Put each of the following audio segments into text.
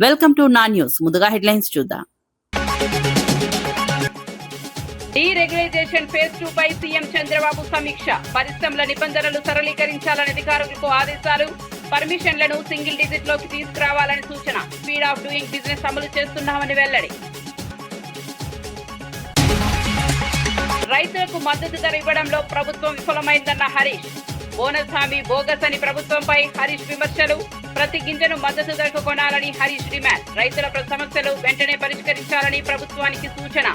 Welcome to నా news. ముందుగా headlines చూద్దాం. డీరెగ్యులైజేషన్ ఫేజ్ 2 పై సీఎం చంద్రబాబు సమీక్ష. పరిశ్రమల నిబంధనలు సరళీకరించాలని అధికారులకు ఆదేశాలు. పర్మిషన్లను సింగిల్ డిజిట్ లోకి తీసుకురావాలని సూచన. స్పీడ్ ఆఫ్ డూయింగ్ బిజినెస్ అమలు చేస్తున్నామని వెల్లడి. రైతులకు మద్దతు ధర ఇవ్వడంలో ప్రభుత్వం విఫలమైందన్న హరీష్. బోనస్ హామీ బోగస్ అని ప్రభుత్వంపై హరీష్ విమర్శలు. ప్రతి గింజను మద్దతు ధరకు కొనాలని హరీష్ డిమాండ్. రైతుల సమస్యలు వెంటనే పరిష్కరించాలని ప్రభుత్వానికి సూచన.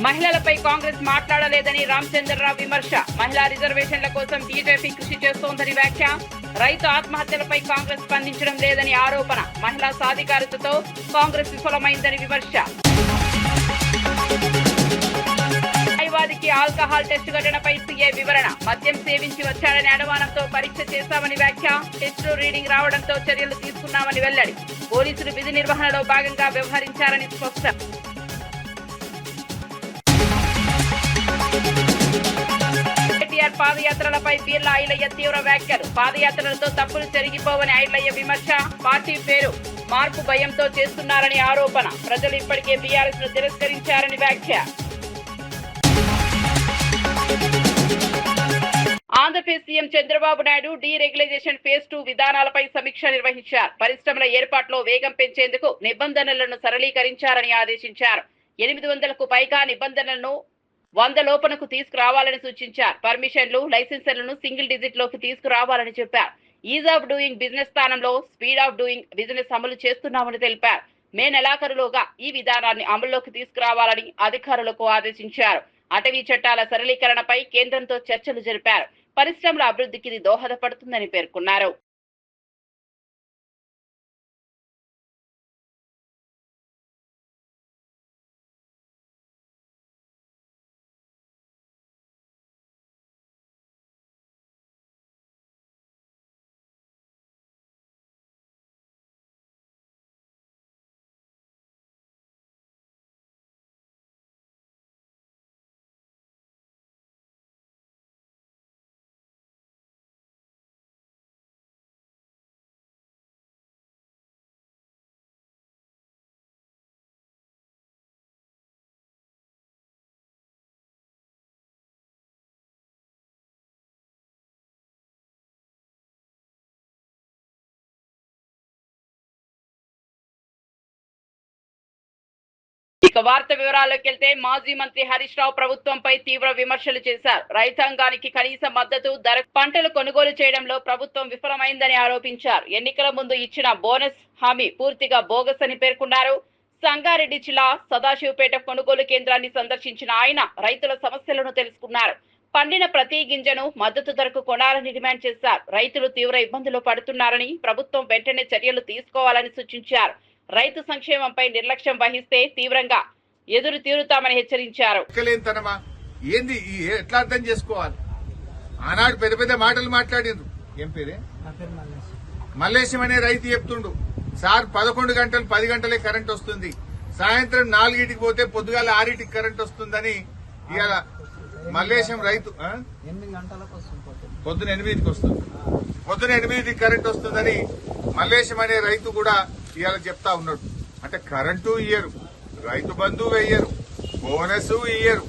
మహిళలపై కాంగ్రెస్ మాట్లాడలేదని రామచంద్రరావు విమర్శ. మహిళా రిజర్వేషన్ల కోసం బీజేపీ కృషి చేస్తోందని వ్యాఖ్య. రైతు ఆత్మహత్యలపై కాంగ్రెస్ స్పందించడం లేదని ఆరోపణ. మహిళా సాధికారతతో కాంగ్రెస్ విఫలమైందని విమర్శ. న్యాయవాదికి ఆల్కహాల్ టెస్ట్ ఘటనపై సీఏ వివరణ. మద్యం సేవించి వచ్చాడని అనుమానంతో పరీక్ష చేశామని వ్యాఖ్య. టెస్ట్ లో రీడింగ్ రావడంతో చర్యలు తీసుకున్నామని వెల్లడి. పోలీసులు విధి నిర్వహణలో భాగంగా వ్యవహరించారని స్పష్టం. కేటీఆర్ పాదయాత్రలపై బీర్ల ఐలయ్య తీవ్ర వ్యాఖ్యలు. పాదయాత్రలతో తప్పులు జరిగిపోవని ఐలయ్య విమర్శ. పార్టీ పేరు మార్పు భయంతో చేస్తున్నారని ఆరోపణ. ప్రజలు ఇప్పటికే బీఆర్ఎస్ ను తిరస్కరించారని వ్యాఖ్య. ఆంధ్రప్రదేశ్ సీఎం చంద్రబాబు నాయుడు డీరెగ్యులైజేషన్ ఫేజ్ 2 విధానాలపై సమీక్ష నిర్వహించారు. పరిశ్రమల ఏర్పాటులో వేగం పెంచేందుకు నిబంధనలను సరళీకరించాలని ఆదేశించారు. 800కు పైగా నిబంధనలను 100 లోపలకు తీసుకురావాలని సూచించారు. పర్మిషన్లు, లైసెన్సులను సింగిల్ డిజిట్ లోకి తీసుకురావాలని చెప్పారు. ఈజ్ ఆఫ్ డూయింగ్ బిజినెస్ స్థానంలో స్పీడ్ ఆఫ్ డూయింగ్ బిజినెస్ అమలు చేస్తున్నామని తెలిపారు. మే నెలాఖరులోగా ఈ విధానాన్ని అమల్లోకి తీసుకురావాలని అధికారులకు ఆదేశించారు. అటవీ చట్టాల సరళీకరణపై కేంద్రంతో చర్చలు జరిపారు. పరిశ్రమల అభివృద్ధికి ఇది దోహదపడుతుందని పేర్కొన్నారు. ఇక వార్త వివరాల్లోకి వెళ్తే మాజీ మంత్రి హరీష్ రావు ప్రభుత్వంపై తీవ్ర విమర్శలు చేశారు. రైతాంగానికి కనీస మద్దతు ధర పంటలు కొనుగోలు చేయడంలో ప్రభుత్వం విఫలమైందని ఆరోపించారు. ఎన్నికల ముందు ఇచ్చిన బోనస్ హామీ పూర్తిగా బోగస్ అని పేర్కొన్నారు. సంగారెడ్డి జిల్లా సదాశివపేట కొనుగోలు కేంద్రాన్ని సందర్శించిన ఆయన రైతుల సమస్యలను తెలుసుకున్నారు. పండిన ప్రతి గింజను మద్దతు ధరకు కొనాలని డిమాండ్ చేశారు. రైతులు తీవ్ర ఇబ్బందులు పడుతున్నారని, ప్రభుత్వం వెంటనే చర్యలు తీసుకోవాలని సూచించారు. రైతు సంక్షేమంపై నిర్లక్ష్యం వహిస్తే తీవ్రంగా ఎదురు తీరుతామని హెచ్చరించారు. ఏంది ఎట్లా అర్థం చేసుకోవాలి? ఆనాడు పెద్ద పెద్ద మాటలు మాట్లాడిండ్రు. ఏం పేరే? మల్లేశం అనే రైతు చెప్తుండు, సార్ 11 గంటలు 10 గంటలే కరెంట్ వస్తుంది, సాయంత్రం 4కి పోతే పొద్దుగాల 6కి కరెంట్ వస్తుందని ఇవాళ మల్లేశం రైతు పొద్దున 8కి వస్తుంది. పొద్దున 8కి కరెంట్ వస్తుందని మల్లేశం అనే రైతు కూడా ఇవాళ చెప్తా ఉన్నాడు. అంటే కరెంటు ఇయ్యరు, రైతు బంధు వెయ్యరు, బోనస్ ఇయ్యరు,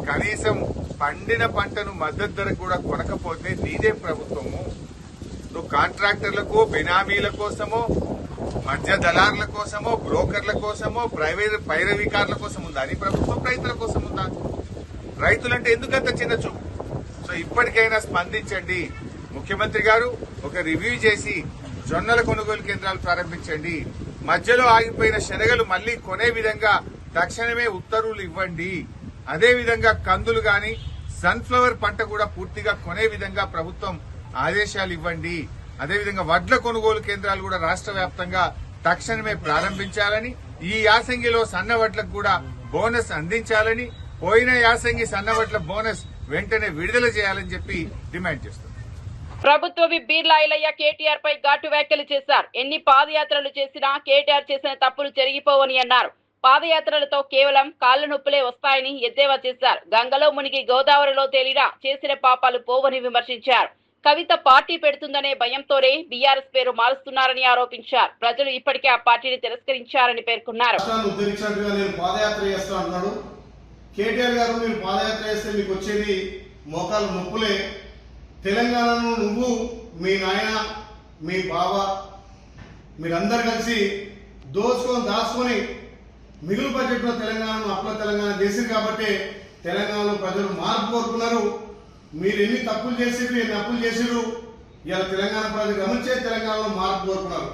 కనీసం పండిన పంటను మద్దతు ధరకు కూడా కొనకపోతే నీదే ప్రభుత్వము. నువ్వు కాంట్రాక్టర్లకు, బినామీల కోసమో, మధ్య దళారుల కోసమో, బ్రోకర్ల కోసమో, ప్రైవేట్ పైరవికారుల కోసం ఉందా నీ ప్రభుత్వం? రైతుల కోసం ఉందా? రైతులంటే ఎందుకంత చిన్న చూపు? సో ఇప్పటికైనా స్పందించండి. ముఖ్యమంత్రి గారు ఒక రివ్యూ చేసి జొన్నల కొనుగోలు కేంద్రాలు ప్రారంభించండి. మధ్యలో ఆగిపోయిన శనగలు మళ్లీ కొనే విధంగా తక్షణమే ఉత్తర్వులు ఇవ్వండి. అదేవిధంగా కందులు గాని, సన్ఫ్లవర్ పంట కూడా పూర్తిగా కొనే విధంగా ప్రభుత్వం ఆదేశాలు ఇవ్వండి. అదేవిధంగా వడ్ల కొనుగోలు కేంద్రాలు కూడా రాష్ట్ర వ్యాప్తంగా తక్షణమే ప్రారంభించాలని, ఈ యాసంగిలో సన్న వడ్లకు కూడా బోనస్ అందించాలని, పోయిన యాసంగి సన్న వడ్ల బోనస్ వెంటనే విడుదల చేయాలని చెప్పి డిమాండ్ చేస్తున్నారు. ప్రభుత్వ విప్ బీర్ల ఐలయ్య కేటీఆర్ పై ఘాటు వ్యాఖ్యలు చేశారు. ఎన్ని పాదయాత్రలు చేసినా కేటీఆర్ చేసిన తప్పులు జరిగిపోవని అన్నారు. పాదయాత్రలతో కేవలం కాళ్ల నొప్పులే వస్తాయని ఎద్దేవా చేశారు. గంగలో మునిగి గోదావరిలో తేలినా చేసిన పాపాలు పోవని విమర్శించారు. కవిత పార్టీ పెడుతుందనే భయంతోనే బీఆర్ఎస్ పేరు మారుస్తున్నారని ఆరోపించారు. ప్రజలు ఇప్పటికే ఆ పార్టీని తిరస్కరించారని పేర్కొన్నారు. కేటీఆర్ గారు మీరు పాదయాత్ర చేస్తే మీకు వచ్చేది మోకాలు నొప్పులే. తెలంగాణను నువ్వు, మీ నాయన, మీ బావ మీరందరూ కలిసి దాచుకొని మిగులు బడ్జెట్లో తెలంగాణను అప్పుల తెలంగాణ చేసింది కాబట్టి తెలంగాణలో ప్రజలు మార్పు కోరుకున్నారు. మీరు ఎన్ని తప్పులు చేసిరు, ఎన్ని అప్పులు చేసిరు, ఇలా తెలంగాణ ప్రజలు గమనించే తెలంగాణలో మార్పు కోరుకున్నారు.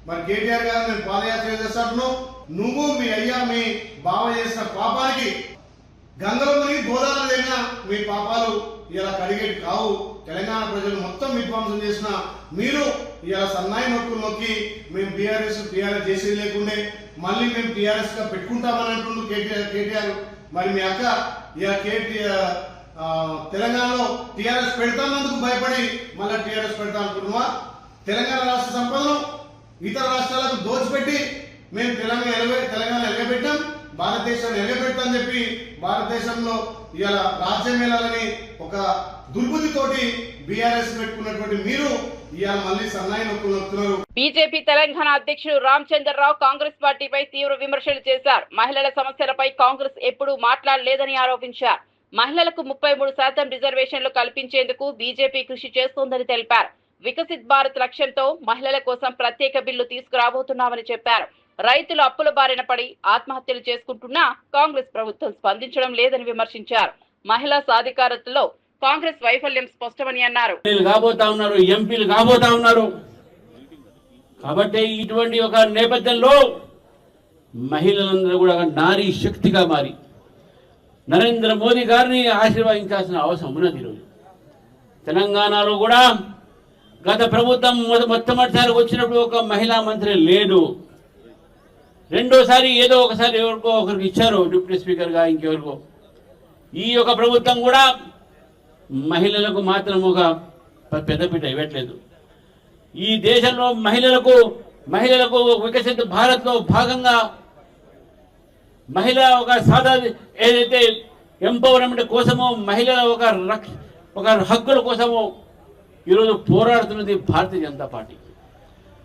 మరి కేటీఆర్ గారు నేను పాదయాత్ర చేస్తాను, నువ్వు మీ అయ్యా మీ బావ చేసిన పాపానికి గంగలో మునిగి గోదావరి వెళ్ళిన మీ పాపాలు ఇలా కడిగేటి కావు. తెలంగాణ ప్రజలు మొత్తం విధ్వంసం చేసిన మీరు ఇలా సన్నాయి నొక్కులు నొక్కి మేము టీఆర్ఎస్ చేసేది లేకుండే మళ్ళీ మేము టీఆర్ఎస్ గా పెట్టుకుంటామని అంటుండు కేటీఆర్. మరి మీ అక్క ఇలా తెలంగాణలో టీఆర్ఎస్ పెడతానందుకు భయపడి మళ్ళీ టీఆర్ఎస్ పెడతా అనుకుంటున్నావా? తెలంగాణ రాష్ట్ర సంపదను ఇతర రాష్ట్రాలకు దోచిపెట్టి మేము తెలంగాణ ఎలగబెట్టాం, భారతదేశాన్ని ఎలగబెడతామని చెప్పి భారతదేశంలో ఇలా రాజ్యం వెళ్ళాలని ఒక దుర్బుద్ధితోటి బీఆర్ఎస్ పెట్టుకున్నటువంటి మీరు ఇవాళ మళ్ళీ సన్నాయి నొక్కులు నొక్కుతున్నారు. బీజేపీ తెలంగాణ అధ్యక్షుడు రామచంద్రరావు కాంగ్రెస్ పార్టీపై తీవ్ర విమర్శలు చేశారు. మహిళల సమస్యలపై కాంగ్రెస్ ఎప్పుడూ మాట్లాడలేదని ఆరోపించారు. మహిళలకు 33% రిజర్వేషన్లు కల్పించేందుకు బీజేపీ కృషి చేస్తోందని తెలిపారు. వికసిత్ భారత్ లక్ష్యంతో మహిళల కోసం ప్రత్యేక బిల్లు తీసుకురాబోతున్నామని చెప్పారు. రైతులు అప్పుల బారిన పడి ఆత్మహత్యలు చేసుకుంటున్నా కాంగ్రెస్ ప్రభుత్వం స్పందించడం లేదని విమర్శించారు. మహిళా సాధికారతలో కాంగ్రెస్ వైఫల్యం స్పష్టమని అన్నారు. ఎంపీలు కాబోతా ఉన్నారు. కాబట్టి ఇటువంటి ఒక నేపథ్యంలో మహిళలందరూ కూడా నారీ శక్తిగా మారి నరేంద్ర మోదీ గారిని ఆశీర్వదించాల్సిన అవసరం ఉన్నది. ఈరోజు తెలంగాణలో కూడా గత ప్రభుత్వం మొట్టమొదటిసారి వచ్చినప్పుడు ఒక మహిళా మంత్రి లేడు. రెండోసారి ఏదో ఒకసారి ఎవరికో ఒకరికి ఇచ్చారు, డిప్యూటీ స్పీకర్గా ఇంకెవరికో. ఈ యొక్క ప్రభుత్వం కూడా మహిళలకు మాత్రం ఒక పెద్దపీట ఇవ్వట్లేదు. ఈ దేశంలో మహిళలకు వికసిత భారత్లో భాగంగా మహిళ ఒక ఏదైతే ఎంపవర్మెంట్ కోసమో మహిళల ఒక హక్కుల కోసమో ఈరోజు పోరాడుతున్నది భారతీయ జనతా పార్టీ.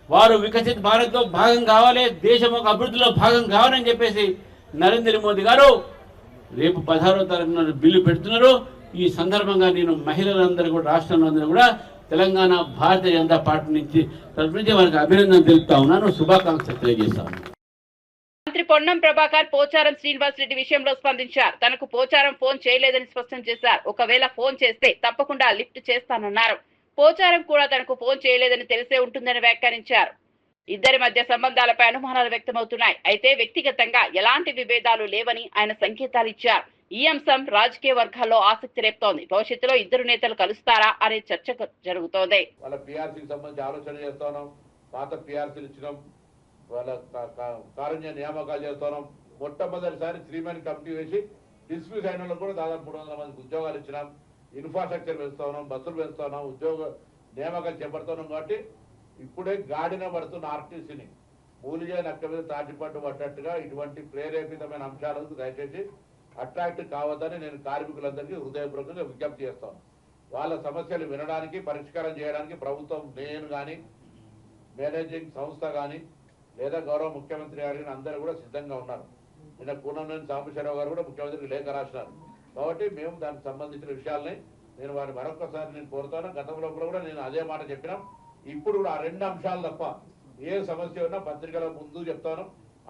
వారు వికసిత్ భారత్లో భాగం కావాలి, దేశం ఒక అభివృద్ధిలో భాగం కావాలని చెప్పేసి నరేంద్ర మోదీ గారు రేపు 16వ తారీఖున బిల్లు పెడుతున్నారు. ఈ సందర్భంగా నేను మహిళలందరూ కూడా రాష్ట్రంలో అందరూ కూడా తెలంగాణ భారతీయ జనతా పార్టీ నుంచి తరఫు నుంచి వారికి అభినందన తెలుపుతా ఉన్నాను, శుభాకాంక్షలు తెలియజేస్తాను. మంత్రి పొన్నం ప్రభాకర్ పోచారం శ్రీనివాస్ రెడ్డి విషయంలో స్పందించారు. తనకు పోచారం ఫోన్ చేయలేదని స్పష్టం చేశారు. ఒకవేళ ఫోన్ చేస్తే తప్పకుండా లిఫ్ట్ చేస్తానన్నారు. పోచారం కూడా తనకు ఫోన్ చేయలేదని తెలిసే ఉంటుందని వ్యాఖ్యానించారు. ఇద్దరి మధ్య సంబంధాలపై అనుమానాలు వ్యక్తమవుతున్నాయి. అయితే వ్యక్తిగతంగా ఎలాంటి విభేదాలు లేవని ఆయన సంకేతాలు ఇచ్చారు. ఈ అంశం రాజకీయ వర్గాల్లో ఆసక్తి రేపుతోంది. భవిష్యత్తులో ఇద్దరు నేతలు కలుస్తారా అనే చర్చ జరుగుతోంది. వాళ్ళ పీఆర్సీకి సంబంధించి ఆలోచన చేస్తున్నాం, పాత పీఆర్సీలు ఇచ్చినాం, వాళ్ళ కారుణ్య నియామకాలు చేస్తున్నాం. మొట్టమొదటిసారి 3 మెన్ కమిటీ వేసి డిస్ప్యూస్ అయిన వాళ్ళకు కూడా దాదాపు 300 మందికి ఉద్యోగాలు ఇచ్చినాం. ఇన్ఫ్రాస్ట్రక్చర్ పెంచుతున్నాం, బస్సులు పెంచుతున్నాం, ఉద్యోగ నియామకాలు చేపడుతున్నాం. కాబట్టి ఇప్పుడే గాడిన పడుతున్న ఆర్టీసీని మూలిజే నక్క మీద తాటిపట్టు పడ్డట్టుగా ఇటువంటి ప్రేరేపితమైన అంశాలకు దయచేసి అట్రాక్ట్ కావద్దని నేను కార్మికులందరికీ హృదయపూర్వకంగా విజ్ఞప్తి చేస్తాను. వాళ్ళ సమస్యలు వినడానికి, పరిష్కారం చేయడానికి ప్రభుత్వం, నేను కానీ, మేనేజింగ్ సంస్థ కానీ, లేదా గౌరవ ముఖ్యమంత్రి గారిని అందరూ కూడా సిద్ధంగా ఉన్నారు. నిన్న కూనంనేని సాంబశివరావు గారు కూడా ముఖ్యమంత్రికి లేఖ రాసినారు. కాబట్టి మేము దానికి సంబంధించిన విషయాల్ని నేను వారిని మరొకసారి నేను కోరుతాను. గతంలో కూడా నేను అదే మాట చెప్పినాం. ఇప్పుడు కూడా ఆ 2 అంశాలు తప్ప ఏ సమస్య ఉన్నా పత్రికల ముందు చెప్తాను.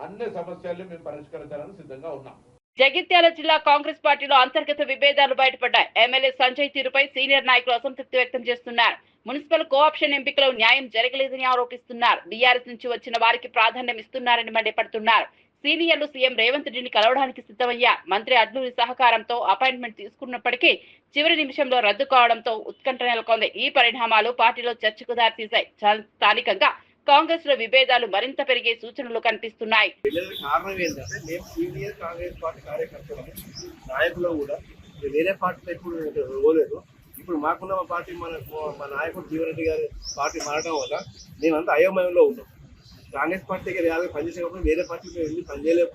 అన్ని సమస్యల్ని మేము పరిష్కరించాలని సిద్ధంగా ఉన్నాం. జగిత్యాల జిల్లా కాంగ్రెస్ పార్టీలో అంతర్గత విభేదాలు బయటపడ్డాయి. ఎమ్మెల్యే సంజయ్ తీరుపై సీనియర్ నాయకులు అసంతృప్తి వ్యక్తం చేస్తున్నారు. మున్సిపల్ కోఆప్షన్ ఎంపికలో న్యాయం జరగలేదని ఆరోపిస్తున్నారు. బీఆర్ఎస్ నుంచి వచ్చిన వారికి ప్రాధాన్యం ఇస్తున్నారని మండిపడుతున్నారు. సీనియర్లు సీఎం రేవంత్ రెడ్డిని కలవడానికి సిద్ధమయ్యారు. మంత్రి అడ్లూరి సహకారంతో అపాయింట్మెంట్ తీసుకున్నప్పటికీ చివరి నిమిషంలో రద్దు కావడంతో ఉత్కంఠ నెలకొంది. ఈ పరిణామాలు పార్టీలో చర్చకు దారితీశాయి. స్థానికంగా కాంగ్రెస్ లో విభేదాలు మరింత పెరిగే సూచనలు కనిపిస్తున్నాయి. కారణం ఏంటంటే మేము సీనియర్ కాంగ్రెస్ పార్టీ కార్యకర్తలు, నాయకులు కూడా వేరే పార్టీలో ఇప్పుడు పోలేదు. ఇప్పుడు మాకున్న పార్టీ మా నాయకుడు జీవన్రెడ్డి గారి పార్టీ మారడం వల్ల మేమంతా అయోమయంలో ఉన్నాం. కాంగ్రెస్ పార్టీకి పనిచేసేటప్పుడు వేరే పార్టీకి వెళ్ళి పనిచేయలేము.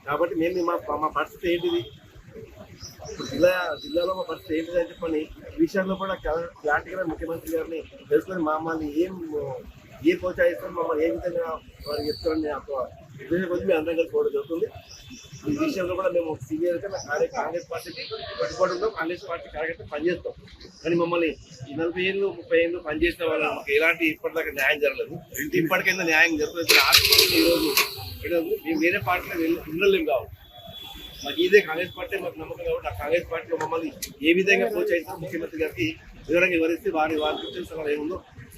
కాబట్టి మేము మా పరిస్థితి ఏంటిది? ఇప్పుడు జిల్లాలో మా పరిస్థితి ఏంటిదని చెప్పని ఈ విషయంలో కూడా క్లారిటీగా ముఖ్యమంత్రి గారిని తెలుసుకొని మమ్మల్ని ఏ ప్రోత్సహిస్తారు, మమ్మల్ని ఏ విధంగా వారు చెప్తారని కొద్ది మేము అందరం కలిసి పోవడం జరుగుతుంది. ఈ విషయంలో కూడా మేము సీనియర్గా కాంగ్రెస్ పార్టీకి కట్టుబడుతున్నాం, కాంగ్రెస్ పార్టీ కార్యకర్త పనిచేస్తాం. కానీ మమ్మల్ని 40 ఏళ్ళు 30 ఏళ్ళు పనిచేసిన వాళ్ళు మాకు ఎలాంటి ఇప్పటిదాకా న్యాయం జరగలేదు. ఇప్పటికైనా న్యాయం జరుగుతుంది. ఈరోజు మేము వేరే పార్టీలో ఉండలేము కావాలి. మాకు ఇదే కాంగ్రెస్ పార్టీ మాకు నమ్మకం కాబట్టి ఆ కాంగ్రెస్ పార్టీలో మమ్మల్ని ఏ విధంగా ప్రోత్సహిస్తాం ముఖ్యమంత్రి గారికి వివరంగా వివరిస్తే వారి కూర్చొని ఏముందో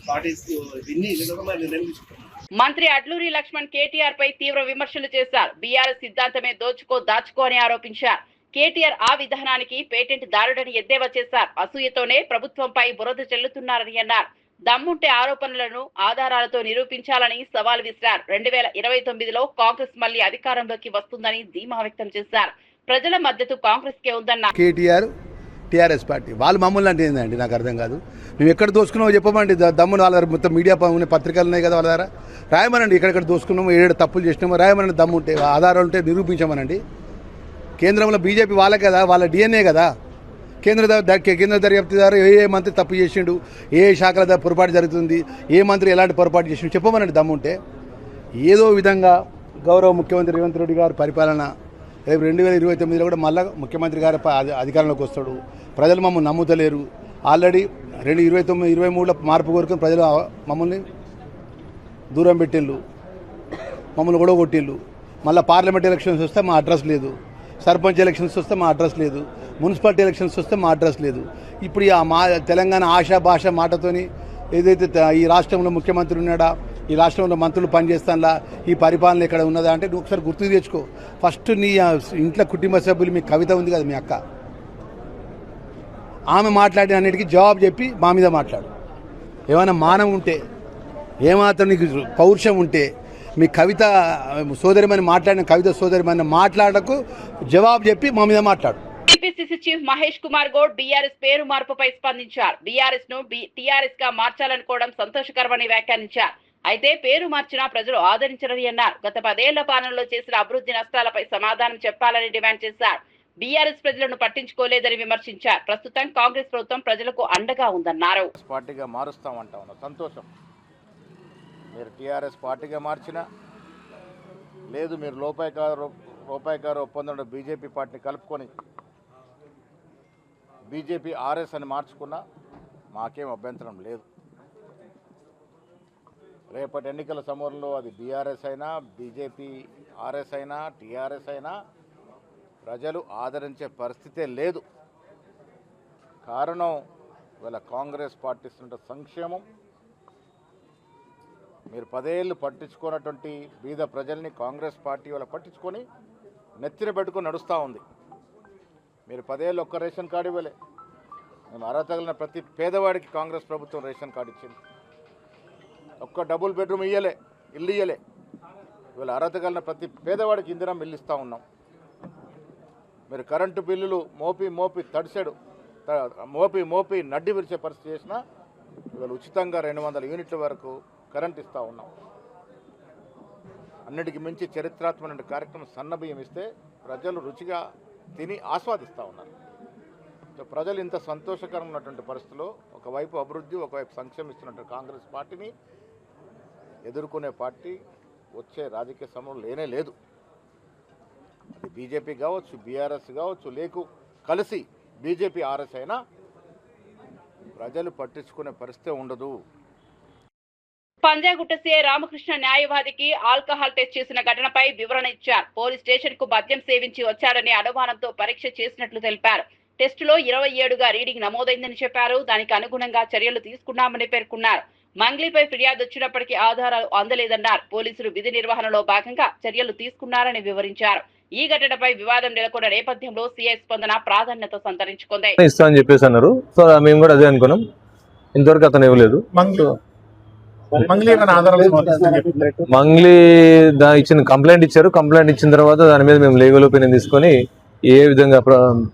పార్టీ విని నిర్ణయం తీసుకుంటాం. మంత్రి అడ్లూరి లక్ష్మణ్ కేటీఆర్ పై తీవ్ర విమర్శలు చేశారు. బీఆర్ఎస్ సిద్ధాంతమే దాచుకో అని ఆరోపించారు. కేటీఆర్ ఆ విధానానికి పేటెంట్ దారుడని ఎద్దేవా చేశారు. అసూయతోనే ప్రభుత్వంపై బురద చెల్లుతున్నారని అన్నారు. దమ్ముంటే ఆరోపణలను ఆధారాలతో నిరూపించాలని సవాల్ విసిరారు. 2029లో కాంగ్రెస్ మళ్లీ అధికారంలోకి వస్తుందని ధీమా వ్యక్తం చేశారు. ప్రజల మద్దతు కాంగ్రెస్ కే ఉందన్నారు. కేటీఆర్ టీఆర్ఎస్ పార్టీ వాళ్ళు మమ్మల్ని అంటే ఏందండి నాకు అర్థం కాదు. మేము ఎక్కడ దోసుకున్నామో చెప్పమండి. దమ్మున వాళ్ళ దగ్గర మొత్తం మీడియా పత్రికలు ఉన్నాయి కదా, వాళ్ళ దగ్గర రాయమనండి. ఎక్కడెక్కడ దోసుకున్నామో ఏడు తప్పులు చేసినామో రాయమనండి. దమ్ము ఉంటే ఆధారాలు ఉంటే నిరూపించమనండి. కేంద్రంలో బీజేపీ వాళ్ళే కదా, వాళ్ళ డిఎన్ఏ కదా. కేంద్ర దర్యాప్తుదారు ఏ మంత్రి తప్పు చేసిండు, ఏ శాఖల దగ్గర పొరపాటు జరుగుతుంది, ఏ మంత్రి ఎలాంటి పొరపాటు చేసిండు చెప్పమనండి దమ్ముంటే. ఏదో విధంగా గౌరవ ముఖ్యమంత్రి రేవంత్ రెడ్డి గారి పరిపాలన రేపు 2029లో కూడా మళ్ళీ ముఖ్యమంత్రి గారి అధికారంలోకి వస్తాడు. ప్రజలు మమ్మల్ని నమ్ముతలేరు. ఆల్రెడీ 2023లో మార్పు కోరుకుని ప్రజలు మమ్మల్ని దూరం పెట్టిళ్ళు, మమ్మల్ని కూడా కొట్టిళ్ళు. మళ్ళీ పార్లమెంట్ ఎలక్షన్స్ వస్తే మా అడ్రస్ లేదు, సర్పంచ్ ఎలక్షన్స్ వస్తే మా అడ్రస్ లేదు, మున్సిపాలిటీ ఎలక్షన్స్ వస్తే మా అడ్రస్ లేదు. ఇప్పుడు మా తెలంగాణ ఆశా భాష మాటతోని ఏదైతే ఈ రాష్ట్రంలో ముఖ్యమంత్రి ఉన్నాడా, ఈ రాష్ట్రంలో మంత్రులు పనిచేస్తానులా, ఈ పరిపాలన ఇక్కడ ఉన్నదా అంటే నువ్వు ఒకసారి గుర్తు తెచ్చుకో. ఫస్ట్ నీ ఇంట్లో కుటుంబ సభ్యులు మీ కవిత ఉంది కదా, మీ అక్క, ఆమె మాట్లాడిన అన్నిటికీ జవాబు చెప్పి మా మీద మాట్లాడు. ఏమైనా మానం ఉంటే, ఏమాత్రం నీకు పౌరుషం ఉంటే, మీ కవిత సోదరిమని మాట్లాడిన కవిత సోదరిమని మాట్లాడకు జవాబు చెప్పి మా మీద మాట్లాడు. TPCC chief Mahesh Kumar Goud BRS పేరు మార్పుపై స్పందించారు. బీఆర్ఎస్ ను టీఆర్ఎస్ గా మార్చాలనుకోవడం సంతోషకరమని వ్యాఖ్యానించారు. అయితే పేరు మార్చినా ప్రజలు ఆదరించరని అన్నారు. గత 10 ఏళ్ల పాలనలో చేసిన అభివృద్ధి నష్టాలపై సమాధానం చెప్పాలని డిమాండ్ చేశారు. బీఆర్ఎస్ ప్రజలను పట్టించుకోలేదని విమర్శించారు. ప్రస్తుతం కాంగ్రెస్ ప్రభుత్వం ప్రజలకు అండగా ఉందన్నారు. పార్టీగా మారుస్తామంటా ఉన్నా సంతోషం. మీరు టీఆర్ఎస్ పార్టీగా మార్చినా లేదు, మీరు రూపాయికారు ఒప్పందంలో బీజేపీ పార్టీని కలుపుకొని బీజేపీ ఆర్ఎస్ అని మార్చుకున్నా మాకేం అభ్యంతరం లేదు. రేపటి ఎన్నికల సమయంలో అది బీఆర్ఎస్ అయినా, బీజేపీ ఆర్ఎస్ అయినా, టీఆర్ఎస్ అయినా ప్రజలు ఆదరించే పరిస్థితే లేదు. కారణం వీళ్ళ కాంగ్రెస్ పార్టీ ఇస్తున్న సంక్షేమం. మీరు 10 ఏళ్ళు పట్టించుకున్నటువంటి బీద ప్రజల్ని కాంగ్రెస్ పార్టీ వాళ్ళ పట్టించుకొని నెత్తిన పెట్టుకొని నడుస్తూ ఉంది. మీరు 10 ఏళ్ళు ఒక్క రేషన్ కార్డు ఇవ్వలే. మేము అర్హత కలిగిన ప్రతి పేదవాడికి కాంగ్రెస్ ప్రభుత్వం రేషన్ కార్డు ఇచ్చింది. ఒక్క డబుల్ బెడ్రూమ్ ఇవ్వలే, ఇల్లు ఇవ్వలే. ఇవాళ అర్హత కలిగిన ప్రతి పేదవాడికి ఇందిరం ఇల్లు ఇస్తూ ఉన్నాం. మీరు కరెంటు బిల్లులు మోపి తడిసాడు, మోపి నడ్డి విరిచే పరిస్థితి చేసినా ఇవాళ ఉచితంగా 200 యూనిట్ల వరకు కరెంట్ ఇస్తూ ఉన్నాం. అన్నిటికీ మించి చరిత్రాత్మక కార్యక్రమం సన్నబియ్యం ఇస్తే ప్రజలు రుచిగా తిని ఆస్వాదిస్తూ ఉన్నారు. ప్రజలు ఇంత సంతోషకరంగా ఉన్నటువంటి పరిస్థితుల్లో ఒకవైపు అభివృద్ధి, ఒకవైపు సంక్షేమం ఇస్తున్నటువంటి కాంగ్రెస్ పార్టీని ఎదుర్కొనే పార్టీ వచ్చే రాజకీయ సమయంలో లేనే లేదు. అది బీజేపీ కావచ్చు, బీఆర్ఎస్ కావచ్చు, కలిసి బీజేపీ ఆర్ఎస్ అయినా ప్రజలు పట్టించుకునే పరిస్థితి ఉండదు. పంజాగుట్ట సీఐ రామకృష్ణ న్యాయవాదికి ఆల్కహాల్ టెస్ట్ చేసిన ఘటనపై వివరణ ఇచ్చారు. పోలీస్ స్టేషన్ కు మద్యం సేవించి వచ్చాడని అనుమానంతో పరీక్ష చేసినట్లు తెలిపారు. టెస్టులో 27గా రీడింగ్ నమోదైందని చెప్పారు. దానికి అనుగుణంగా చర్యలు తీసుకున్నామని పేర్కొన్నారు. మంగ్లీపై ఫిర్యాదు వచ్చినప్పటికీ ఆధారాలు అందలేదన్నారు. పోలీసులు విధి నిర్వహణలో భాగంగా చర్యలు తీసుకున్నారని వివరించారు. ఈ ఘటనపై వివాదం నెలకొన్న నేపథ్యంలో సీఐ స్పందన ప్రాధాన్యత సంతరించుకుంది. ఇస్తామని చెప్పేసి అన్నారు. సో మేము కూడా అదే అనుకున్నాం. ఇంతవరకు అతను ఇవ్వలేదు. మంగ్లీ ఇచ్చిన కంప్లైంట్ ఇచ్చారు. కంప్లైంట్ ఇచ్చిన తర్వాత దాని మీద మేము లీగల్ ఒపీనియన్ తీసుకొని ఏ విధంగా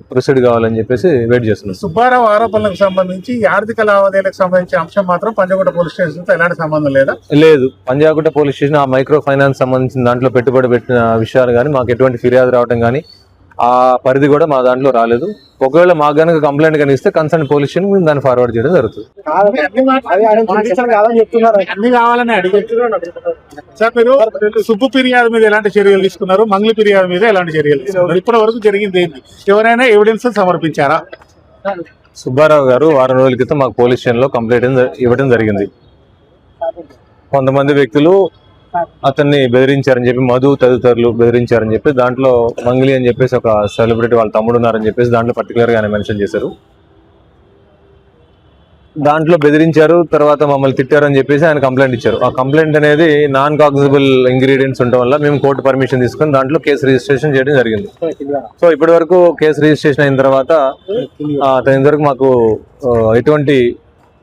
ప్రొసీడ్ కావాలని చెప్పేసి వెయిట్ చేస్తున్నాం. సుబ్బారావు ఆరోపణలకు సంబంధించి ఆర్థిక లావాదేవీలకు సంబంధించిన అంశం మాత్రం పంజాగుట్ట పోలీస్ స్టేషన్ తో ఎలాంటి సంబంధం లేదా? లేదు, పంజాగుట్ట పోలీస్ స్టేషన్ ఆ మైక్రో ఫైనాన్స్ సంబంధించిన దాంట్లో పెట్టుబడి పెట్టిన విషయాలు కానీ మాకు ఎటువంటి ఫిర్యాదు రావడం కానీ ఆ పరిధి కూడా మా దాంట్లో రాలేదు. ఒకవేళ మాకు కనుక కంప్లైంట్ కానీ ఇస్తే కన్సర్న్ పోలీస్ స్టేషన్ మేము దాన్ని ఫార్వర్డ్ చేయడం జరుగుతుంది. అన్ని కావాలని అడిగారు సార్. మీరు సుబ్బు ఫిర్యాదు మీద ఎలాంటి చర్యలు తీసుకున్నారు, మంగ్లీ ఫిర్యాదు మీద ఎలాంటి చర్యలు తీసుకున్నారు? ఇప్పటి వరకు జరిగింది ఏంటి? ఎవరైనా ఎవిడెన్స్ సమర్పించారా? సుబ్బారావు గారు వారం రోజుల క్రితం మాకు పోలీస్ స్టేషన్లో కంప్లైంట్ ఇవ్వడం జరిగింది. కొంతమంది వ్యక్తులు అతన్ని బెదిరించారని చెప్పి, మధు తదితరులు బెదిరించారని చెప్పి, దాంట్లో మంగ్లీ అని చెప్పేసి ఒక సెలబ్రిటీ వాళ్ళ తమ్ముడు ఉన్నారని చెప్పేసి దాంట్లో పర్టికులర్గా ఆయన మెన్షన్ చేశారు. దాంట్లో బెదిరించారు, తర్వాత మమ్మల్ని తిట్టారని చెప్పేసి ఆయన కంప్లైంట్ ఇచ్చారు. ఆ కంప్లైంట్ అనేది నాన్ కాగ్నిజబుల్ ఇంగ్రీడియంట్స్ ఉండడం వల్ల మేము కోర్టు పర్మిషన్ తీసుకొని దాంట్లో కేసు రిజిస్ట్రేషన్ చేయడం జరిగింది. సో ఇప్పటి వరకు కేసు రిజిస్ట్రేషన్ అయిన తర్వాత అతని ఇంతవరకు మాకు ఎటువంటి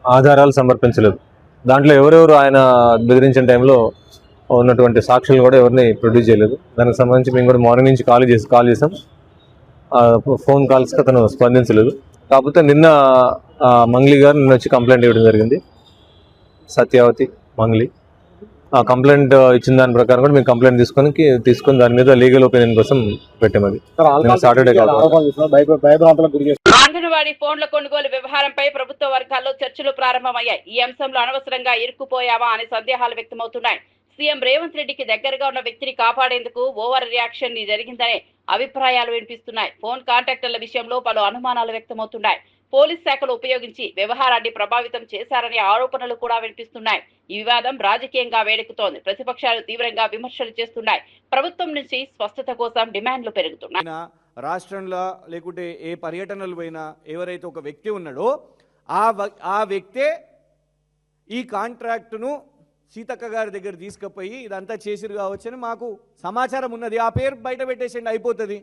ఆధారాలు సమర్పించలేదు. దాంట్లో ఎవరెవరు ఆయన బెదిరించిన టైంలో ఉన్నటువంటి సాక్షులు కూడా ఎవరిని ప్రొడ్యూస్ చేయలేదు. దానికి సంబంధించి మేము కూడా మార్నింగ్ నుంచి కాల్ చేసాం. ఫోన్ కాల్స్కి అతను స్పందించలేదు. కాకపోతే నిన్న మంగ్లీ గారు నిన్న వచ్చి కంప్లైంట్ ఇవ్వడం జరిగింది, సత్యావతి మంగ్లీ. ఆ కంప్లైంట్ ఇచ్చిన దాని ప్రకారం కూడా మేము కంప్లైంట్ తీసుకొని దాని మీద లీగల్ ఒపీనియన్ కోసం పెట్టామది. సాటర్డే అంగన్వాడీ ఫోన్ల కొనుగోలు వ్యవహారంపై ప్రభుత్వ వర్గాల్లో చర్చలు ప్రారంభమయ్యాయి. ఈ అంశంలో అనవసరంగా ఇరుక్కుపోయావా అనే సందేహాలు వ్యక్తమవుతున్నాయి. సీఎం రేవంత్ రెడ్డికి దగ్గరగా ఉన్న వ్యక్తిని కాపాడేందుకు ఓవర్ రియాక్షన్ జరిగిందనే అభిప్రాయాలు వినిపిస్తున్నాయి. ఫోన్ కాంటాక్టర్ల విషయంలో పలు అనుమానాలు వ్యక్తమవుతున్నాయి. పోలీస్ శాఖలు ఉపయోగించి వ్యవహారాన్ని ప్రభావితం చేశారనే ఆరోపణలు కూడా వినిపిస్తున్నాయి. ఈ వివాదం రాజకీయంగా వేడెక్కుతోంది. ప్రతిపక్షాలు తీవ్రంగా విమర్శలు చేస్తున్నాయి. ప్రభుత్వం నుంచి స్పష్టత కోసం డిమాండ్లు పెరుగుతున్నాయి. రాష్ట్రంలో లేకుంటే ఏ పర్యటనలు పోయినా ఎవరైతే ఒక వ్యక్తి ఉన్నాడో ఆ వ్యక్తే ఈ కాంట్రాక్టును సీతక్క గారి దగ్గర తీసుకుపోయి ఇదంతా చేసిరు కావచ్చని మాకు సమాచారం ఉన్నది. ఆ పేరు బయట పెట్టేసండి, అయిపోతుంది.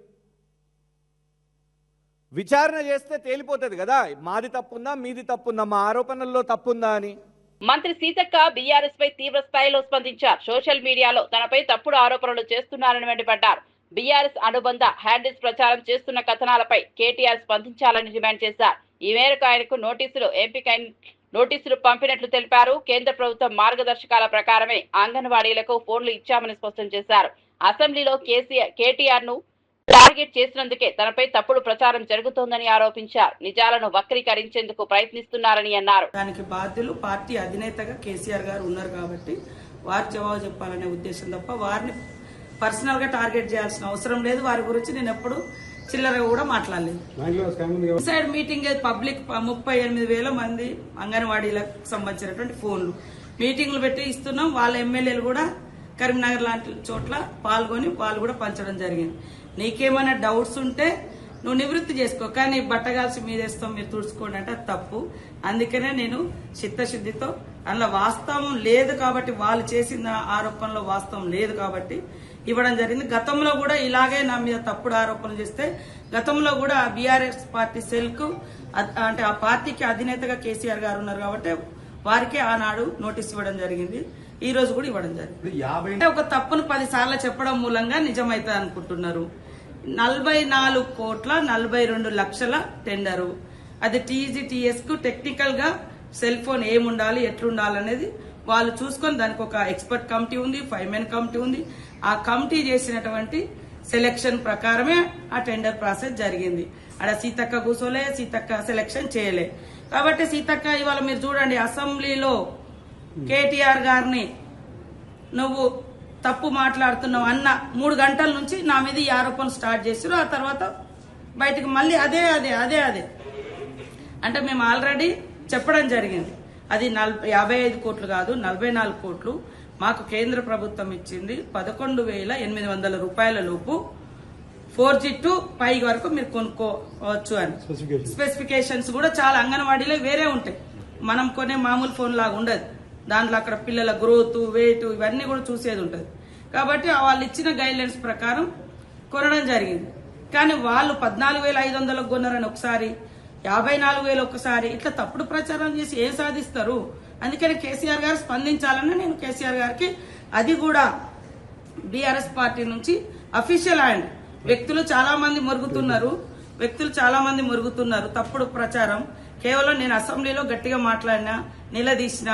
విచారణ చేస్తే తేలిపోతుంది కదా, మాది తప్పుందా మీది తప్పుందా, మా ఆరోపణల్లో తప్పుందా అని. మంత్రి సీతక్క బీఆర్ఎస్ పై తీవ్ర స్థాయిలో స్పందించారు. సోషల్ మీడియాలో తనపై తప్పుడు ఆరోపణలు చేస్తున్నారని మండిపడ్డారు. బీఆర్ఎస్ అనుబంధ హ్యాండిల్స్ ప్రచారం చేస్తున్న కథనాలపై కేటీఆర్ స్పందించాలని డిమాండ్ చేశారు. ఈ మేరకు ఆయనకు నోటీసులు పంపినట్లు తెలిపారు. కేంద్ర ప్రభుత్వం మార్గదర్శకాల ప్రకారమే అంగన్వాడీలకు ఫోన్లు ఇచ్చామని స్పష్టం చేశారు. అసెంబ్లీలో కేటీఆర్ ను టార్గెట్ చేసినందుకే తనపై తప్పుడు ప్రచారం జరుగుతోందని ఆరోపించారు. నిజాలను వక్రీకరించేందుకు ప్రయత్నిస్తున్నారని అన్నారు. దానికి బాధ్యులు పార్టీ అధినేతగా కేసీఆర్ గారు ఉన్నారు కాబట్టి వారు జవాబు చెప్పాలనే ఉద్దేశం తప్ప వారిని పర్సనల్ గా టార్గెట్ చేయాల్సిన అవసరం లేదు. వారి గురించి నేను ఎప్పుడు చిల్లరగా కూడా మాట్లాడలేదు. సైడ్ మీటింగ్ పబ్లిక్ 38,000 మంది అంగన్వాడీలకు సంబంధించినటువంటి ఫోన్లు మీటింగ్లు పెట్టి ఇస్తున్నాం. వాళ్ళ ఎమ్మెల్యేలు కూడా కరీంనగర్ లాంటి చోట్ల పాల్గొని వాళ్ళు కూడా పంచడం జరిగింది. నీకేమైనా డౌట్స్ ఉంటే నువ్వు నివృత్తి చేసుకో, కానీ బట్టగాల్సి మీదేస్తాం మీరు తుడుచుకోండి అంటే అది తప్పు. అందుకనే నేను చిత్తశుద్ధితో అందులో వాస్తవం లేదు కాబట్టి, వాళ్ళు చేసిన ఆరోపణలో వాస్తవం లేదు కాబట్టి ఇవ్వడం జరిగింది. గతంలో కూడా ఇలాగే నా మీద తప్పుడు ఆరోపణలు చేస్తే గతంలో కూడా బీఆర్ఎస్ పార్టీ సెల్ కు అంటే ఆ పార్టీకి అధినేతగా కేసీఆర్ గారు ఉన్నారు కాబట్టి వారికే ఆనాడు నోటీస్ ఇవ్వడం జరిగింది. ఈ రోజు కూడా ఇవ్వడం జరిగింది. ఒక తప్పును 10 సార్లు చెప్పడం మూలంగా నిజమైతే అనుకుంటున్నారు. 44,42 లక్షల టెండరు. అది టీజీటీఎస్ కు టెక్నికల్ గా సెల్ ఫోన్ ఏముండాలి ఎట్లుండాలనేది వాళ్ళు చూసుకొని దానికి ఒక ఎక్స్పర్ట్ కమిటీ ఉంది, 5 మెన్ కమిటీ ఉంది. ఆ కమిటీ చేసినటువంటి సెలెక్షన్ ప్రకారమే ఆ టెండర్ ప్రాసెస్ జరిగింది. అక్కడ సీతక్క కూర్చోలే, సీతక్క సెలెక్షన్ చేయలే. కాబట్టి సీతక్క ఇవాళ మీరు చూడండి, అసెంబ్లీలో కేటీఆర్ గారిని నువ్వు తప్పు మాట్లాడుతున్నావు అన్న 3 గంటల నుంచి నా మీద ఈ ఆరోపణలు స్టార్ట్ చేశారు. ఆ తర్వాత బయటకు మళ్ళీ అదే అంటే మేము ఆల్రెడీ చెప్పడం జరిగింది. అది 55 కోట్లు కాదు, 44 కోట్లు మాకు కేంద్ర ప్రభుత్వం ఇచ్చింది. 11,800 రూపాయల లోపు 4G to 5 వరకు మీరు కొనుక్కోవచ్చు అని. స్పెసిఫికేషన్స్ కూడా చాలా అంగన్వాడీలో వేరే ఉంటాయి, మనం కొనే మామూలు ఫోన్ లాగా ఉండదు. దాంట్లో అక్కడ పిల్లల గ్రోత్, వెయిట్ ఇవన్నీ కూడా చూసేది ఉంటుంది. కాబట్టి వాళ్ళు ఇచ్చిన గైడ్ లైన్స్ ప్రకారం కొనడం జరిగింది. కానీ వాళ్ళు 14,500 కొన్నారని ఒకసారి, 54,000 ఒకసారి, ఇట్లా తప్పుడు ప్రచారం చేసి ఏం సాధిస్తారు? అందుకని కేసీఆర్ గారు స్పందించాలని నేను కేసీఆర్ గారికి, అది కూడా బీఆర్ఎస్ పార్టీ నుంచి అఫీషియల్ హ్యాండ్. వ్యక్తులు చాలా మంది మురుగుతున్నారు తప్పుడు ప్రచారం. కేవలం నేను అసెంబ్లీలో గట్టిగా మాట్లాడినా, నిలదీసిన,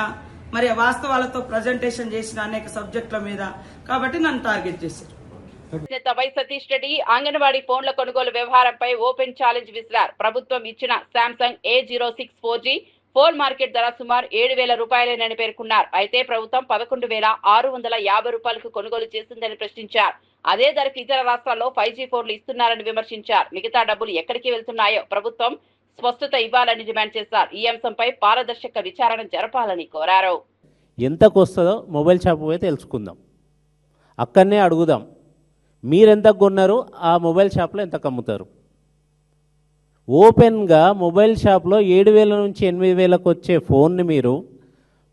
మరి వాస్తవాలతో ప్రజెంటేషన్ చేసిన అనేక సబ్జెక్టుల మీద, కాబట్టి నన్ను టార్గెట్ చేశారు. వై సతీష్ రెడ్డి అంగన్వాడీ ఫోన్ల కొనుగోలు వ్యవహారంపై ఓపెన్ ఛాలెంజ్ విసిరారు. ప్రభుత్వం ఇచ్చిన Samsung A06 4G phone market ధర సుమారు 7,000 రూపాయలేనని పేర్కొన్నారు. అయితే ప్రభుత్వం 11,650 రూపాయలకు కొనుగోలు చేసిందని ప్రశ్నించారు. అదే ధరకు ఇతర రాష్ట్రాల్లో 5G ఫోన్లు ఇస్తున్నారని విమర్శించారు. మిగతా డబ్బులు ఎక్కడికి వెళ్తున్నాయో ప్రభుత్వం స్పష్టత ఇవ్వాలని డిమాండ్ చేశారు. ఈ అంశంపై పారదర్శక విచారణ జరపాలని కోరారు. ఎంతకు వస్తుందో మొబైల్ షాప్ పోయి తెలుసుకుందాం, అక్కడనే అడుగుదాం. మీరెంత కొన్నారు, ఆ మొబైల్ షాప్లో ఎంత అమ్ముతారు? ఓపెన్గా మొబైల్ షాప్లో 7,000 నుంచి 8,000కు వచ్చే ఫోన్ని మీరు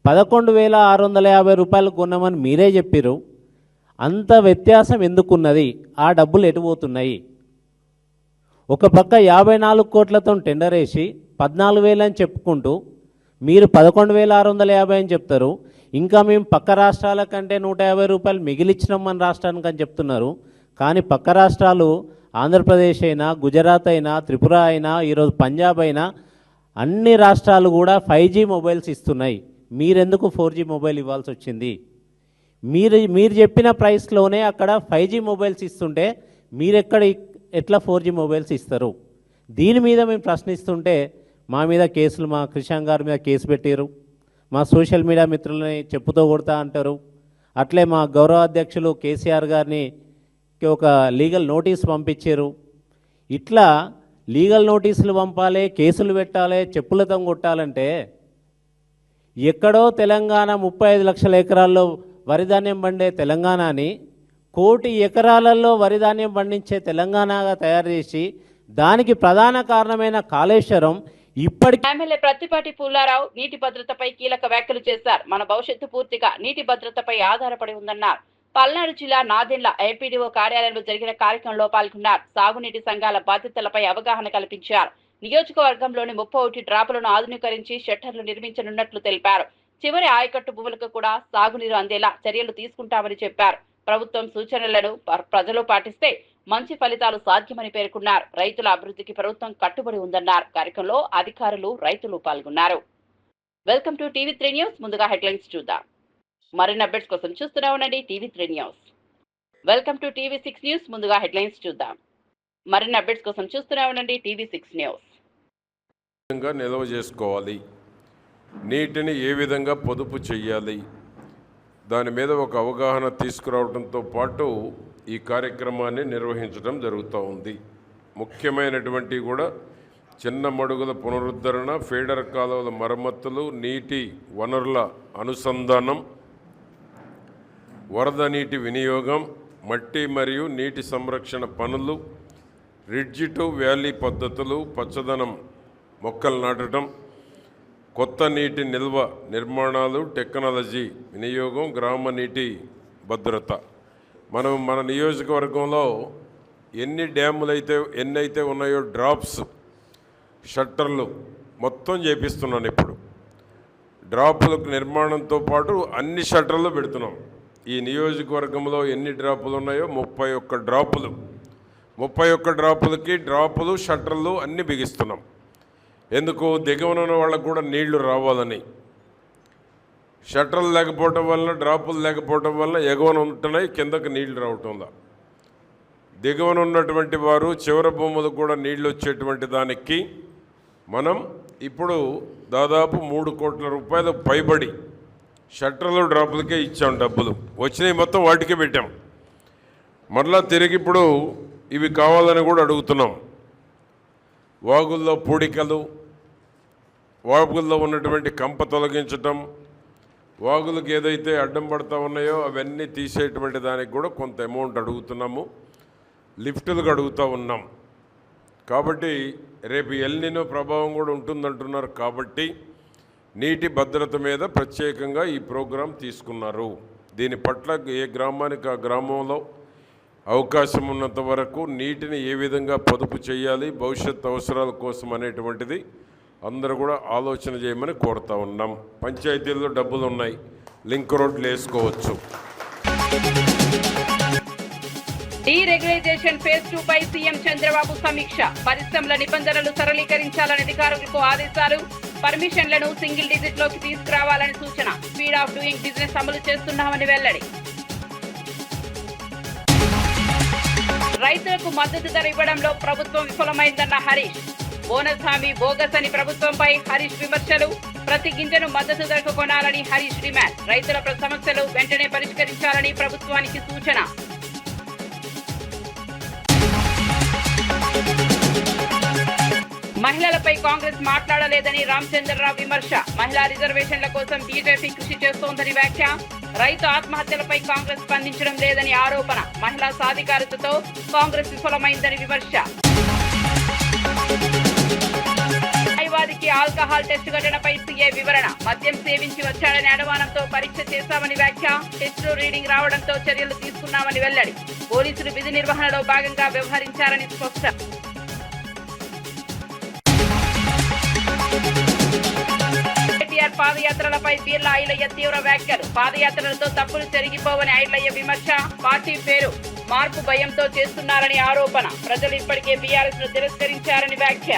11,650 రూపాయలు కొన్నామని మీరే చెప్పారు. అంత వ్యత్యాసం ఎందుకున్నది? ఆ డబ్బులు ఎటు పోతున్నాయి? ఒక పక్క 54 కోట్లతో టెండర్ వేసి 14,000 అని చెప్పుకుంటూ మీరు 11,650 అని చెప్తారు. ఇంకా మేము పక్క రాష్ట్రాల కంటే 150 రూపాయలు మిగిలిచ్చినాం మన రాష్ట్రానికి అని చెప్తున్నారు. కానీ పక్క రాష్ట్రాలు ఆంధ్రప్రదేశ్ అయినా, గుజరాత్ అయినా, త్రిపుర అయినా, ఈరోజు పంజాబ్ అయినా అన్ని రాష్ట్రాలు కూడా 5G మొబైల్స్ ఇస్తున్నాయి. మీరెందుకు 4G మొబైల్ ఇవ్వాల్సి వచ్చింది? మీరు చెప్పిన ప్రైస్లోనే అక్కడ 5G మొబైల్స్ ఇస్తుంటే ఎట్లా 4G మొబైల్స్ ఇస్తారు? దీని మీద మేము ప్రశ్నిస్తుంటే మా మీద కేసులు, మా కృషాంక్ గారి మీద కేసు పెట్టారు. మా సోషల్ మీడియా మిత్రులని చెప్పుతో కొడతా అంటారు. అట్లే మా గౌరవ అధ్యక్షులు కేసీఆర్ గారిని ఒక లీగల్ నోటీస్ పంపించారు. ఇట్లా లీగల్ నోటీసులు పంపాలి, కేసులు పెట్టాలి, చెప్పులతో కొట్టాలంటే ఎక్కడో తెలంగాణ 35 లక్షల ఎకరాల్లో వరిధాన్యం పండే తెలంగాణని 1 కోటి ఎకరాలలో వరిధాన్యం పండించే తెలంగాణగా తయారు చేసి దానికి ప్రధాన కారణమైన కాళేశ్వరం ఇప్పటికీ. ఎమ్మెల్యే ప్రత్తిపాటి పుల్లారావు నీటి భద్రతపై కీలక వ్యాఖ్యలు చేశారు. మన భవిష్యత్తు పూర్తిగా నీటి భద్రతపై ఆధారపడి ఉందన్నారు. పల్నాడు జిల్లా నాదెండ్ల ఎంపీడీఓ కార్యాలయంలో జరిగిన కార్యక్రమంలో పాల్గొన్నారు. సాగునీటి సంఘాల బాధ్యతలపై అవగాహన కల్పించారు. నియోజకవర్గంలోని 31 డ్రాపులను ఆధునీకరించి షట్టర్లు నిర్మించనున్నట్లు తెలిపారు. చివరి ఆయకట్టు భూములకు కూడా సాగునీరు అందేలా చర్యలు తీసుకుంటామని చెప్పారు. ప్రభుత్వం సూచనలను ప్రజలు పాటిస్తే మంచి ఫలితాలు సాధ్యమని పేర్కొన్నారు. రైతుల అభివృద్ధికి ప్రభుత్వం కట్టుబడి ఉందన్నారు. కార్యక్రమంలో అధికారులు, రైతులు పాల్గొన్నారు. Welcome to TV3 news. ముందుగా హెడ్లైన్స్ చూద్దాం. మరిన్ని అప్డేట్స్ కోసం చూస్తూనే ఉండండి TV3 news. Welcome to TV6 news. ముందుగా హెడ్లైన్స్ చూద్దాం. మరిన్ని అప్డేట్స్ కోసం చూస్తూనే ఉండండి TV6 న్యూస్. నిల్వ చేసుకోవాలి, నీటిని ఏ విధంగా పొదుపు చేయాలి, దాని మీద ఒక అవగాహన తీసుకురావడంతో పాటు ఈ కార్యక్రమాన్ని నిర్వహించడం జరుగుతూ ఉంది. ముఖ్యమైనటువంటి కూడా చిన్న మడుగుల పునరుద్ధరణ, ఫీడర్ కాలువల మరమ్మతులు, నీటి వనరుల అనుసంధానం, వరద నీటి వినియోగం, మట్టి మరియు నీటి సంరక్షణ పనులు, రిడ్జి టు వ్యాలీ పద్ధతులు, పచ్చదనం మొక్కలు నాటడం, కొత్త నీటి నిల్వ నిర్మాణాలు, టెక్నాలజీ వినియోగం, గ్రామ నీటి భద్రత. మన నియోజకవర్గంలో ఎన్నైతే ఉన్నాయో డ్రాప్స్, షట్టర్లు మొత్తం చేపిస్తున్నాను. ఇప్పుడు డ్రాపులకు నిర్మాణంతో పాటు అన్ని షట్టర్లు పెడుతున్నాం. ఈ నియోజకవర్గంలో ఎన్ని డ్రాపులు ఉన్నాయో 31 డ్రాపులు. 31 డ్రాపులకి డ్రాపులు, షట్టర్లు అన్నీ బిగిస్తున్నాం. ఎందుకు? దిగువన వాళ్ళకు కూడా నీళ్లు రావాలని. షట్టర్లు లేకపోవటం వలన, డ్రాపులు లేకపోవటం వలన ఎగువన ఉంటున్నాయి, కిందకు నీళ్లు రావటంలా. దిగువన ఉన్నటువంటి వారు చివరి భూములకు కూడా నీళ్లు వచ్చేటువంటి దానికి మనం ఇప్పుడు దాదాపు 3 కోట్ల రూపాయలు పైబడి షట్టర్లు, డ్రాపులకే ఇచ్చాం. డబ్బులు వచ్చినాయి, మొత్తం వాటికే పెట్టాం. మరలా తిరిగి ఇప్పుడు ఇవి కావాలని కూడా అడుగుతున్నాం. వాగుల్లో పూడికలు, వాగుల్లో ఉన్నటువంటి కంప తొలగించటం, వాగులకు ఏదైతే అడ్డం పడుతూ ఉన్నాయో అవన్నీ తీసేటువంటి దానికి కూడా కొంత అమౌంట్ అడుగుతున్నాము. లిఫ్టులకు అడుగుతూ ఉన్నాం. కాబట్టి రేపు ఎల్నినో ప్రభావం కూడా ఉంటుందంటున్నారు. కాబట్టి నీటి భద్రత మీద ప్రత్యేకంగా ఈ ప్రోగ్రాం తీసుకున్నారు. దీని పట్ల ఏ గ్రామానికి ఆ గ్రామంలో అవకాశం ఉన్నంత వరకు నీటిని ఏ విధంగా పొదుపు చేయాలి, భవిష్యత్ అవసరాల కోసం అనేటువంటిది అందరూ కూడా ఆలోచన చేయమని కోరుతా ఉన్నాం. పంచాయతీల్లో డబ్బులు ఉన్నాయి, లింక్ రోడ్లు వేసుకోవచ్చు. డీరెగ్యులైజేషన్ ఫేజ్ 2 పై సీఎం చంద్రబాబు సమీక్ష. పరిశ్రమల నిబంధనలు సరళీకరించాలని అధికారులకు ఆదేశాలు. పర్మిషన్లను సింగిల్ డిజిట్ లోకి తీసుకురావాలని సూచన. స్పీడ్ ఆఫ్ డూయింగ్ బిజినెస్ అమలు చేస్తున్నామని వెల్లడి. రైతులకు మద్దతు ధర ఇవ్వడంలో ప్రభుత్వం విఫలమైందన్న హరీష్. బోనస్ హామీ బోగస్ అని ప్రభుత్వంపై హరీష్ విమర్శలు. ప్రతి గింజను మద్దతు ధరకు కొనాలని హరీష్ డిమాండ్. రైతుల సమస్యలు వెంటనే పరిష్కరించాలని ప్రభుత్వానికి సూచన. మహిళలపై కాంగ్రెస్ మాట్లాడలేదని రామచంద్రరావు విమర్శ. మహిళా రిజర్వేషన్ల కోసం బీజేపీ కృషి చేస్తోందని వ్యాఖ్య. రైతు ఆత్మహత్యలపై కాంగ్రెస్ స్పందించడం లేదని ఆరోపణ. మహిళా సాధికారతతో కాంగ్రెస్ విఫలమైందని విమర్శ. న్యాయవాదికి ఆల్కహాల్ టెస్ట్ ఘటనపై సీఏ వివరణ. మద్యం సేవించి వచ్చాడని అనుమానంతో పరీక్ష చేశామని వ్యాఖ్య. టెస్టులో రీడింగ్ రావడంతో చర్యలు తీసుకున్నామని వెల్లడి. పోలీసులు విధి నిర్వహణలో భాగంగా వ్యవహరించారని స్పష్టం. కేటీఆర్ పాదయాత్రలపై బీర్ల ఐలయ్య తీవ్ర వ్యాఖ్యలు. పాదయాత్రలతో తప్పులు జరిగిపోవని ఐలయ్య విమర్శ. పార్టీ పేరు మార్పు భయంతో చేస్తున్నారని ఆరోపణ. ప్రజలు ఇప్పటికే బీఆర్ఎస్ ను తిరస్కరించారని వ్యాఖ్య.